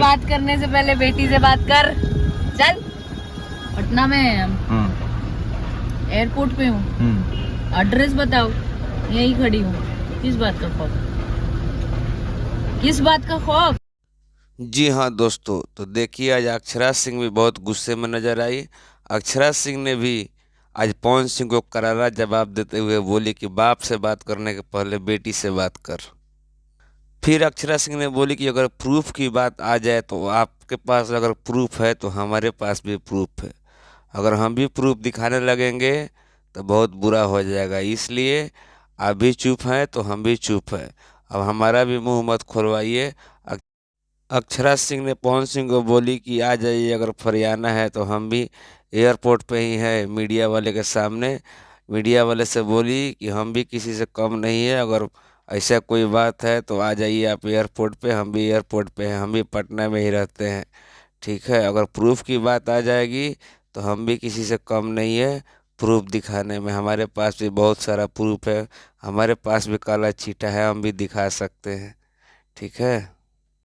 बात करने से पहले बेटी से बात कर। चल। पटना में एयरपोर्ट पे हूँ। एड्रेस बताओ। यहीं खड़ी हूँ। किस बात का खौफ? किस बात का खौफ? जी हाँ दोस्तों, तो देखिए आज अक्षरा सिंह भी बहुत गुस्से में नजर आई। अक्षरा सिंह ने भी आज पवन सिंह को करारा जवाब देते हुए बोली कि बाप से बात करने के पहले बेटी से बात कर। फिर अक्षरा सिंह ने बोली कि अगर प्रूफ की बात आ जाए तो आपके पास अगर प्रूफ है तो हमारे पास भी प्रूफ है। अगर हम भी प्रूफ दिखाने लगेंगे तो बहुत बुरा हो जाएगा, इसलिए आप भी चुप हैं तो हम भी चुप हैं। अब हमारा भी मुंह मत खोलवाइए। अक्षरा सिंह ने पवन सिंह को बोली कि आ जाइए, अगर फरियाना है तो हम भी एयरपोर्ट पे ही हैं मीडिया वाले के सामने। मीडिया वाले से बोली कि हम भी किसी से कम नहीं है, अगर ऐसा कोई बात है तो आ जाइए आप एयरपोर्ट पे, हम भी एयरपोर्ट पे हैं, हम भी पटना में ही रहते हैं। ठीक है, अगर प्रूफ की बात आ जाएगी तो हम भी किसी से कम नहीं है प्रूफ दिखाने में। हमारे पास भी बहुत सारा प्रूफ है, हमारे पास भी काला चीटा है, हम भी दिखा सकते हैं। ठीक है।